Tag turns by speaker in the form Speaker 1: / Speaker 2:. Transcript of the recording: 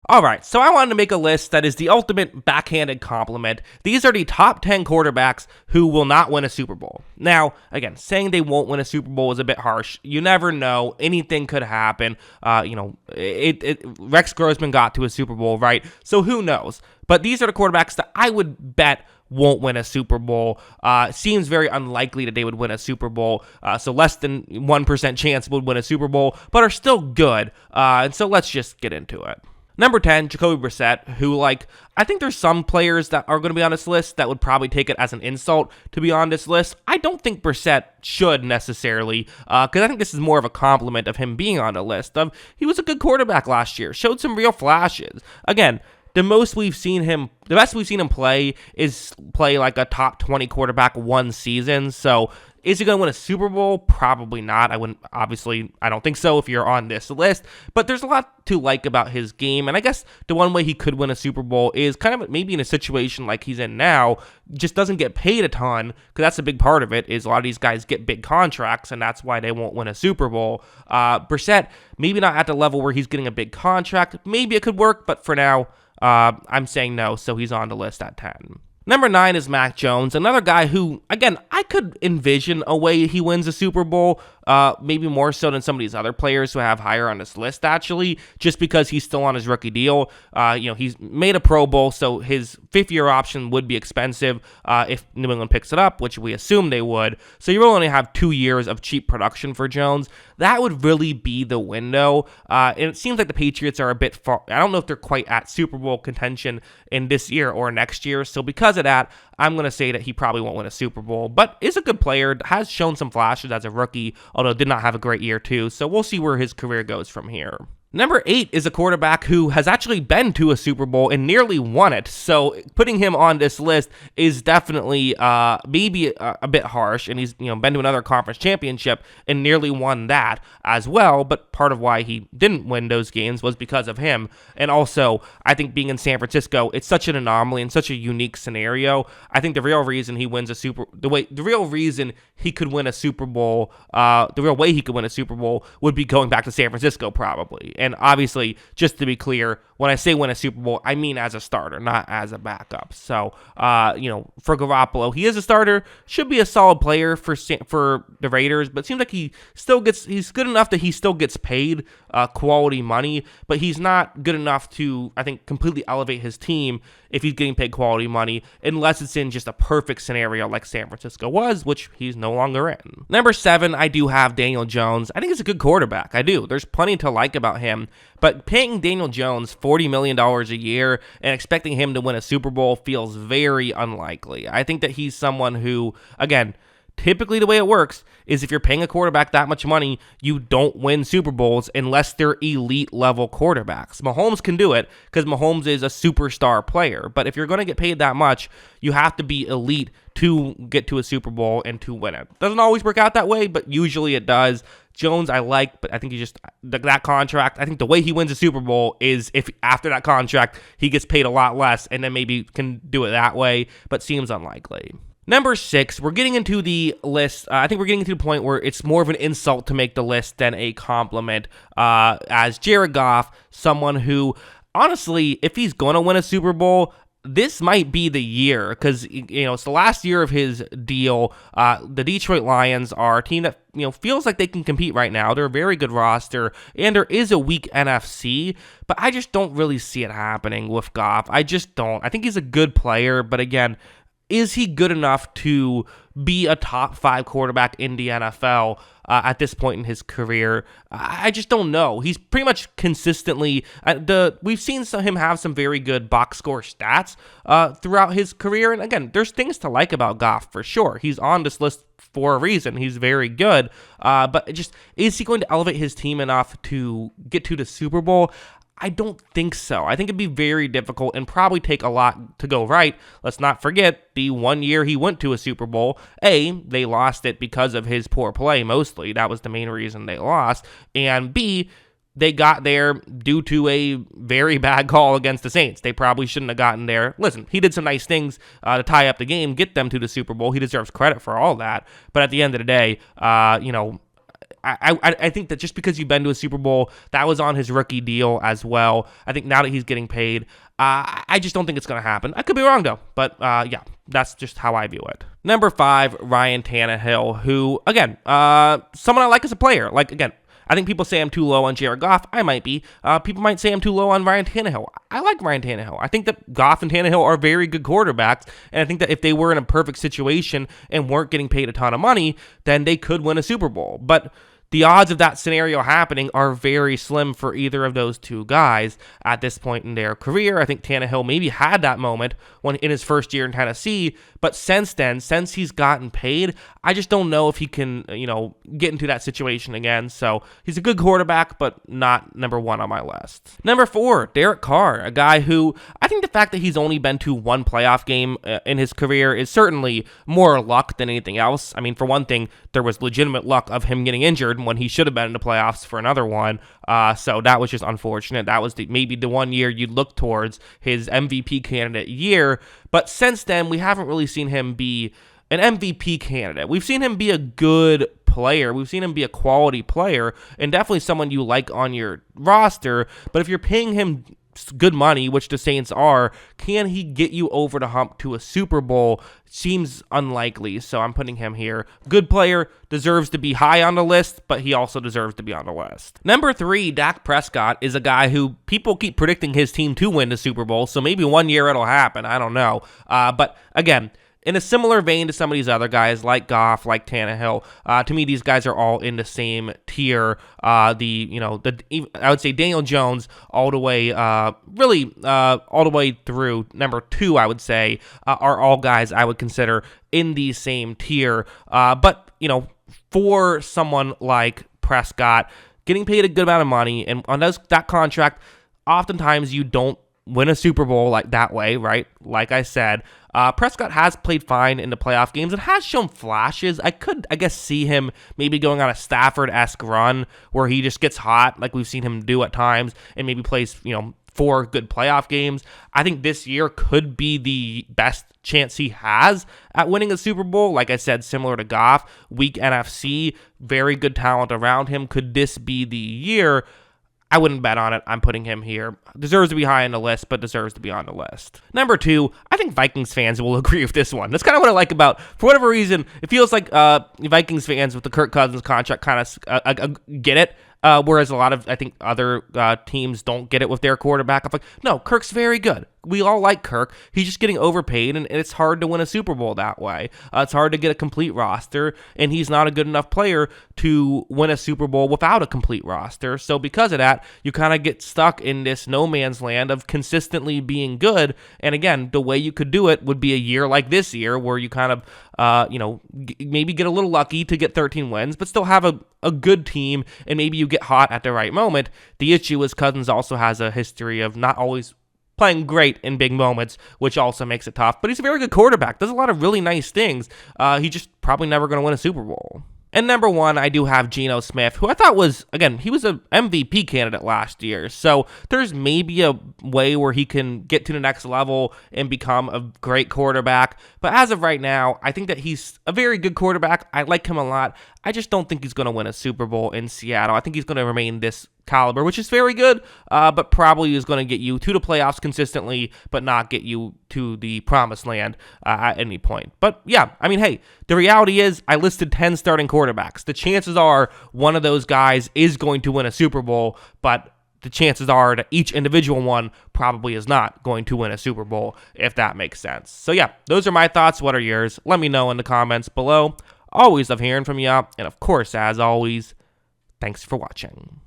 Speaker 1: All right, so I wanted to make a list that is the ultimate backhanded compliment. These are the top 10 quarterbacks who will not win a Super Bowl. Now, again, saying they won't win a Super Bowl is a bit harsh. You never know. Anything could happen. Rex Grossman got to a Super Bowl, right? So who knows? But these are the quarterbacks that I would bet won't win a Super Bowl. Seems very unlikely that they would win a Super Bowl. So less than 1% chance would win a Super Bowl, but are still good. And so let's just get into it. Number 10, Jacoby Brissett, who, I think there's some players that are going to be on this list that would probably take it as an insult to be on this list. I don't think Brissett should necessarily, because I think this is more of a compliment of him being on the list. He was a good quarterback last year, showed some real flashes. Again, the best we've seen him play is play like a top 20 quarterback one season. So is he going to win a Super Bowl? Probably not. I don't think so if you're on this list, but there's a lot to like about his game. And I guess the one way he could win a Super Bowl is kind of maybe in a situation like he's in now, just doesn't get paid a ton, because that's a big part of it, is a lot of these guys get big contracts, and that's why they won't win a Super Bowl. Brissett, maybe not at the level where he's getting a big contract. Maybe it could work, but for now, I'm saying no, so he's on the list at 10. Number 9 is Mac Jones, another guy who, again, I could envision a way he wins a Super Bowl, maybe more so than some of these other players who I have higher on this list, actually, just because he's still on his rookie deal. He's made a Pro Bowl, so his fifth-year option would be expensive if New England picks it up, which we assume they would. So you will only have 2 years of cheap production for Jones. That would really be the window, and it seems like the Patriots are a bit far. I don't know if they're quite at Super Bowl contention in this year or next year, so because of that, I'm going to say that he probably won't win a Super Bowl, but is a good player, has shown some flashes as a rookie, although did not have a great year too, so we'll see where his career goes from here. Number 8 is a quarterback who has actually been to a Super Bowl and nearly won it, so putting him on this list is definitely maybe a bit harsh, and he's been to another conference championship and nearly won that as well, but part of why he didn't win those games was because of him, and also I think being in San Francisco, it's such an anomaly and such a unique scenario. I think the real reason he wins the real reason he could win a Super Bowl, the real way he could win a Super Bowl would be going back to San Francisco probably. And obviously, just to be clear, when I say win a Super Bowl, I mean as a starter, not as a backup. So, for Garoppolo, he is a starter, should be a solid player for the Raiders, but it seems like he's good enough that he still gets paid quality money, but he's not good enough to, I think, completely elevate his team if he's getting paid quality money, unless it's in just a perfect scenario like San Francisco was, which he's no longer in. Number 7, I do have Daniel Jones. I think he's a good quarterback. I do. There's plenty to like about him, but paying Daniel Jones $40 million a year and expecting him to win a Super Bowl feels very unlikely. I think that he's someone who, again, typically the way it works is if you're paying a quarterback that much money, you don't win Super Bowls unless they're elite level quarterbacks. Mahomes can do it because Mahomes is a superstar player, but if you're going to get paid that much, you have to be elite to get to a Super Bowl and to win it. Doesn't always work out that way, but usually it does. Jones I like, but I think that contract, I think the way he wins a Super Bowl is if after that contract he gets paid a lot less and then maybe can do it that way, but seems unlikely. Number 6, we're getting into the list. I think we're getting to the point where it's more of an insult to make the list than a compliment. As Jared Goff, someone who, honestly, if he's going to win a Super Bowl, this might be the year, because it's the last year of his deal. The Detroit Lions are a team that feels like they can compete right now. They're a very good roster, and there is a weak NFC, but I just don't really see it happening with Goff. I just don't. I think he's a good player, but again, is he good enough to be a top 5 quarterback in the NFL at this point in his career? I just don't know. He's pretty much consistently we've seen him have some very good box score stats throughout his career, and again, there's things to like about Goff for sure. He's on this list for a reason. He's very good, but is he going to elevate his team enough to get to the Super Bowl? I don't think so. I think it'd be very difficult and probably take a lot to go right. Let's not forget the 1 year he went to a Super Bowl. They lost it because of his poor play mostly. That was the main reason they lost. And B, they got there due to a very bad call against the Saints. They probably shouldn't have gotten there. Listen, he did some nice things to tie up the game, get them to the Super Bowl. He deserves credit for all that. But at the end of the day, I think that just because you've been to a Super Bowl, that was on his rookie deal as well. I think now that he's getting paid, I just don't think it's going to happen. I could be wrong, though. But, yeah, that's just how I view it. Number 5, Ryan Tannehill, who, again, someone I like as a player. Like, again, I think people say I'm too low on Jared Goff. I might be. People might say I'm too low on Ryan Tannehill. I like Ryan Tannehill. I think that Goff and Tannehill are very good quarterbacks, and I think that if they were in a perfect situation and weren't getting paid a ton of money, then they could win a Super Bowl. But the odds of that scenario happening are very slim for either of those two guys at this point in their career. I think Tannehill maybe had that moment when in his first year in Tennessee, but since then, since he's gotten paid, I just don't know if he can, get into that situation again. So he's a good quarterback, but not number 1 on my list. Number 4, Derek Carr, a guy who I think the fact that he's only been to one playoff game in his career is certainly more luck than anything else. I mean, for one thing, there was legitimate luck of him getting injured when he should have been in the playoffs for another one. So that was just unfortunate. That was maybe the one year you'd look towards his MVP candidate year. But since then, we haven't really seen him be an MVP candidate. We've seen him be a good player. We've seen him be a quality player and definitely someone you like on your roster. But if you're paying him good money, which the Saints are, can he get you over the hump to a Super Bowl? Seems unlikely, so I'm putting him here. Good player, deserves to be high on the list, but he also deserves to be on the list. Number 3, Dak Prescott is a guy who people keep predicting his team to win the Super Bowl, so maybe one year it'll happen. I don't know. But again, in a similar vein to some of these other guys like Goff, like Tannehill, to me these guys are all in the same tier. I would say Daniel Jones all the way, all the way through number 2. I would say are all guys I would consider in the same tier. But for someone like Prescott, getting paid a good amount of money and on that contract, oftentimes you don't win a Super Bowl like that way, right? Like I said, Prescott has played fine in the playoff games and has shown flashes. I guess, see him maybe going on a Stafford-esque run where he just gets hot like we've seen him do at times and maybe plays, 4 good playoff games. I think this year could be the best chance he has at winning a Super Bowl. Like I said, similar to Goff, weak NFC, very good talent around him. Could this be the year? I wouldn't bet on it. I'm putting him here. Deserves to be high on the list, but deserves to be on the list. Number 2, I think Vikings fans will agree with this one. That's kind of what I like about, for whatever reason, it feels like Vikings fans with the Kirk Cousins contract kind of get it. Whereas a lot of, I think, other teams don't get it with their quarterback. I'm like, no, Kirk's very good. We all like Kirk. He's just getting overpaid, and it's hard to win a Super Bowl that way. It's hard to get a complete roster, and he's not a good enough player to win a Super Bowl without a complete roster. So because of that, you kind of get stuck in this no man's land of consistently being good. And again, the way you could do it would be a year like this year where you kind of, maybe get a little lucky to get 13 wins, but still have a good team, and maybe you get hot at the right moment. The issue is Cousins also has a history of not always playing great in big moments, which also makes it tough. But he's a very good quarterback. Does a lot of really nice things. He's just probably never going to win a Super Bowl. And number 1, I do have Geno Smith, who I thought was, again, he was an MVP candidate last year. So there's maybe a way where he can get to the next level and become a great quarterback. But as of right now, I think that he's a very good quarterback. I like him a lot. I just don't think he's going to win a Super Bowl in Seattle. I think he's going to remain this caliber, which is very good, but probably is going to get you to the playoffs consistently, but not get you to the promised land at any point. But yeah, I mean, hey, the reality is I listed 10 starting quarterbacks. The chances are one of those guys is going to win a Super Bowl, but the chances are that each individual one probably is not going to win a Super Bowl, if that makes sense. So yeah, those are my thoughts. What are yours? Let me know in the comments below. Always love hearing from you. And of course, as always, thanks for watching.